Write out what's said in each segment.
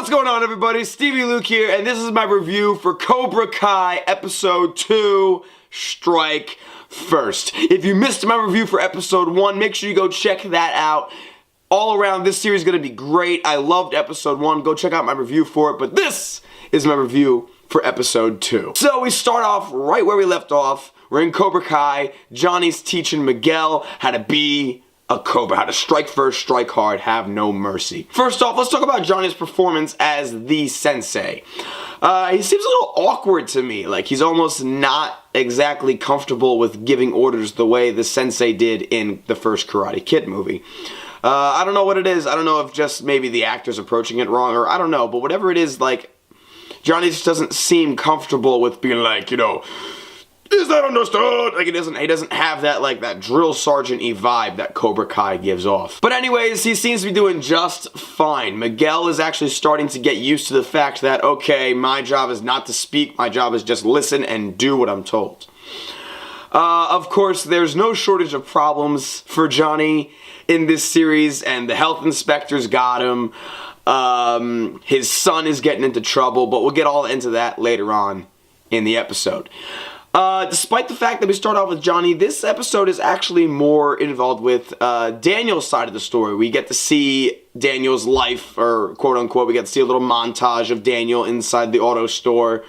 What's going on, everybody? Stevey Luke here, and this is my review for Cobra Kai Episode 2, Strike First. If you missed my review for Episode 1, make sure you go check that out. All around, this series is going to be great. I loved Episode 1. Go check out my review for it, but this is my review for Episode 2. So we start off right where we left off. We're in Cobra Kai. Johnny's teaching Miguel how to be a Cobra, how to strike first, strike hard, have no mercy. First off, let's talk about Johnny's performance as the Sensei. He seems a little awkward to me, like he's almost not exactly comfortable with giving orders the way the Sensei did in the first Karate Kid movie. I don't know what it is. I don't know if just maybe the actor's approaching it wrong, or I don't know, but whatever it is, like, Johnny just doesn't seem comfortable with being like, you know, is that understood? Like, he doesn't have that, like, that drill sergeant-y vibe that Cobra Kai gives off. But anyways, he seems to be doing just fine. Miguel is actually starting to get used to the fact that, okay, my job is not to speak, my job is just listen and do what I'm told. Of course, there's no shortage of problems for Johnny in this series, and the health inspector's got him. His son is getting into trouble, but we'll get all into that later on in the episode. Despite the fact that we start off with Johnny, this episode is actually more involved with Daniel's side of the story. We get to see Daniel's life, or quote-unquote, we get to see a little montage of Daniel inside the auto store.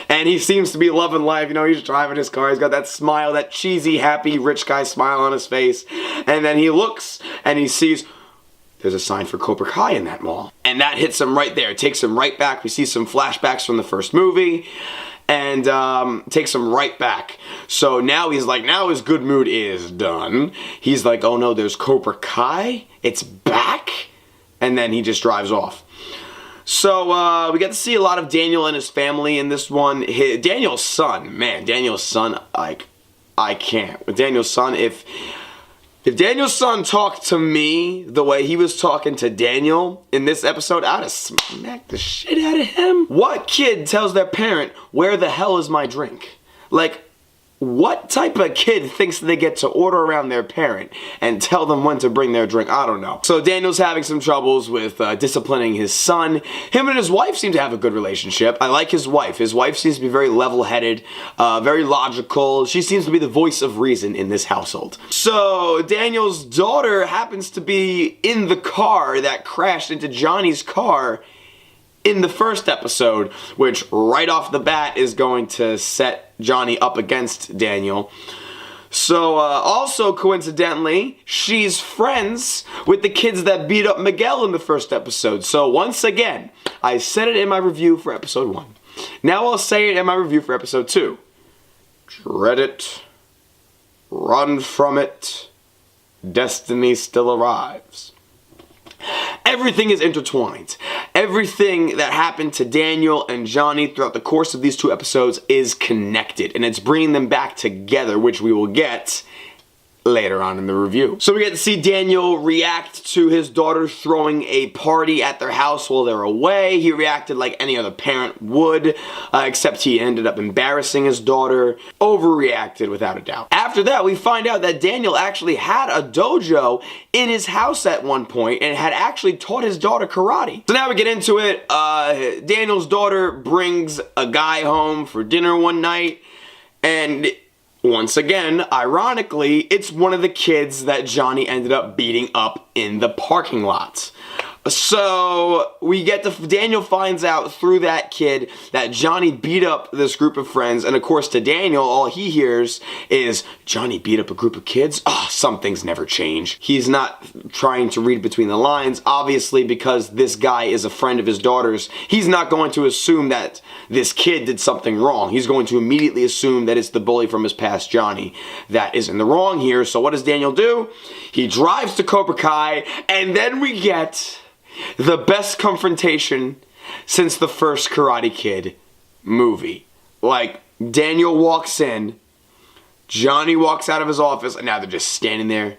And he seems to be loving life. You know, he's driving his car, he's got that smile, that cheesy, happy, rich guy smile on his face. And then he looks, and he sees there's a sign for Cobra Kai in that mall. And that hits him right there. It takes him right back. We see some flashbacks from the first movie. And takes him right back. So now he's like, now his good mood is done. He's like, oh no, there's Cobra Kai? It's back? And then he just drives off. So we get to see a lot of Daniel and his family in this one. Daniel's son, man, Daniel's son, like, I can't. With Daniel's son, if Daniel's son talked to me the way he was talking to Daniel in this episode, I'd have smacked the shit out of him. What kid tells their parent, where the hell is my drink? Like, what type of kid thinks they get to order around their parent and tell them when to bring their drink? I don't know. So Daniel's having some troubles with disciplining his son. Him and his wife seem to have a good relationship. I like his wife. His wife seems to be very level-headed, very logical. She seems to be the voice of reason in this household. So Daniel's daughter happens to be in the car that crashed into Johnny's car in the first episode, which right off the bat is going to set Johnny up against Daniel. So, also coincidentally, she's friends with the kids that beat up Miguel in the first episode. So once again, I said it in my review for Episode 1. Now I'll say it in my review for Episode 2. Dread it. Run from it. Destiny still arrives. Everything is intertwined. Everything that happened to Daniel and Johnny throughout the course of these two episodes is connected, and it's bringing them back together, which we will get later on in the review. So we get to see Daniel react to his daughter throwing a party at their house while they're away. He reacted like any other parent would, except he ended up embarrassing his daughter. Overreacted without a doubt. After that, we find out that Daniel actually had a dojo in his house at one point and had actually taught his daughter karate. So now we get into it. Daniel's daughter brings a guy home for dinner one night, and once again, ironically, it's one of the kids that Johnny ended up beating up in the parking lot. So we get to, Daniel finds out through that kid that Johnny beat up this group of friends, and of course to Daniel, all he hears is, Johnny beat up a group of kids? Ah, some things never change. He's not trying to read between the lines, obviously, because this guy is a friend of his daughter's. He's not going to assume that this kid did something wrong. He's going to immediately assume that it's the bully from his past, Johnny, that is in the wrong here. So what does Daniel do? He drives to Cobra Kai, and then we get the best confrontation since the first Karate Kid movie. Like, Daniel walks in, Johnny walks out of his office, and now they're just standing there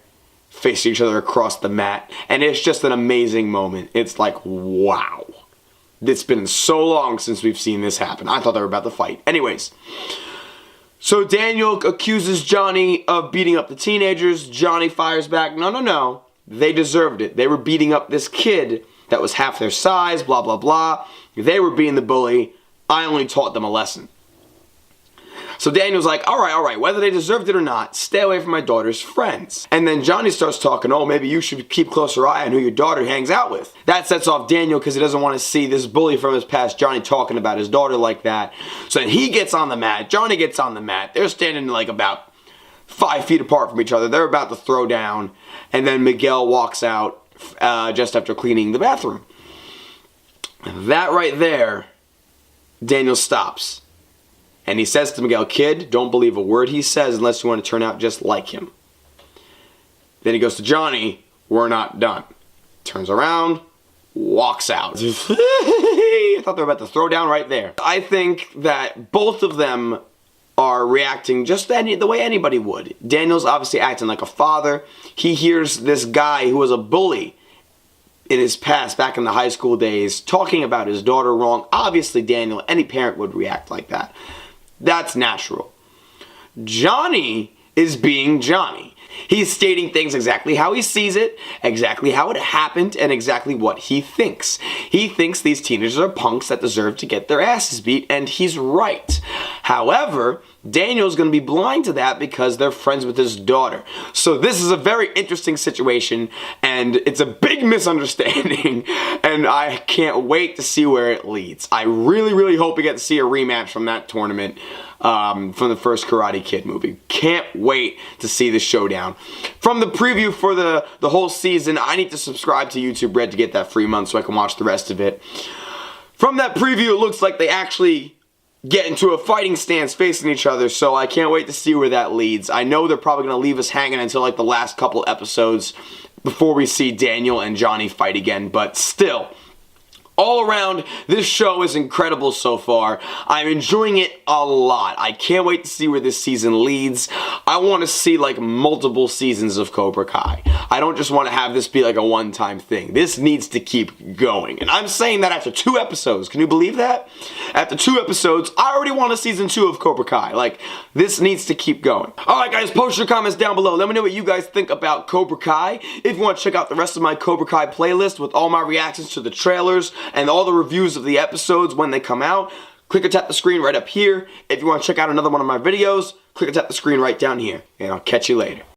facing each other across the mat, and it's just an amazing moment. It's like, wow. It's been so long since we've seen this happen. I thought they were about to fight. Anyways, so Daniel accuses Johnny of beating up the teenagers. Johnny fires back, no, no, no. They deserved it. They were beating up this kid that was half their size, blah, blah, blah. They were being the bully. I only taught them a lesson. So Daniel's like, all right, whether they deserved it or not, stay away from my daughter's friends. And then Johnny starts talking, oh, maybe you should keep closer eye on who your daughter hangs out with. That sets off Daniel because he doesn't want to see this bully from his past, Johnny, talking about his daughter like that. So then he gets on the mat, Johnny gets on the mat. They're standing like about 5 feet apart from each other. They're about to throw down. And then Miguel walks out just after cleaning the bathroom. That right there, Daniel stops. And he says to Miguel, kid, don't believe a word he says unless you want to turn out just like him. Then he goes to Johnny, we're not done. Turns around, walks out. I thought they were about to throw down right there. I think that both of them are reacting just the way anybody would. Daniel's obviously acting like a father. He hears this guy who was a bully in his past, back in the high school days, talking about his daughter wrong. Obviously, Daniel, any parent would react like that. That's natural. Johnny is being Johnny. He's stating things exactly how he sees it, exactly how it happened, and exactly what he thinks. He thinks these teenagers are punks that deserve to get their asses beat, and he's right. However, Daniel's going to be blind to that because they're friends with his daughter. So this is a very interesting situation, and it's a big misunderstanding, and I can't wait to see where it leads. I really, really hope we get to see a rematch from that tournament from the first Karate Kid movie. Can't wait to see the showdown. From the preview for the whole season, I need to subscribe to YouTube Red to get that free month so I can watch the rest of it. From that preview, it looks like they actually get into a fighting stance facing each other, so I can't wait to see where that leads. I know they're probably going to leave us hanging until like the last couple episodes before we see Daniel and Johnny fight again, but still, all around, this show is incredible so far. I'm enjoying it a lot. I can't wait to see where this season leads. I want to see like multiple seasons of Cobra Kai. I don't just want to have this be like a one-time thing. This needs to keep going. And I'm saying that after 2 episodes. Can you believe that? After 2 episodes, I already want a season 2 of Cobra Kai. Like, this needs to keep going. Alright guys, post your comments down below. Let me know what you guys think about Cobra Kai. If you want to check out the rest of my Cobra Kai playlist with all my reactions to the trailers and all the reviews of the episodes when they come out, click or tap the screen right up here. If you want to check out another one of my videos, click or tap the screen right down here. And I'll catch you later.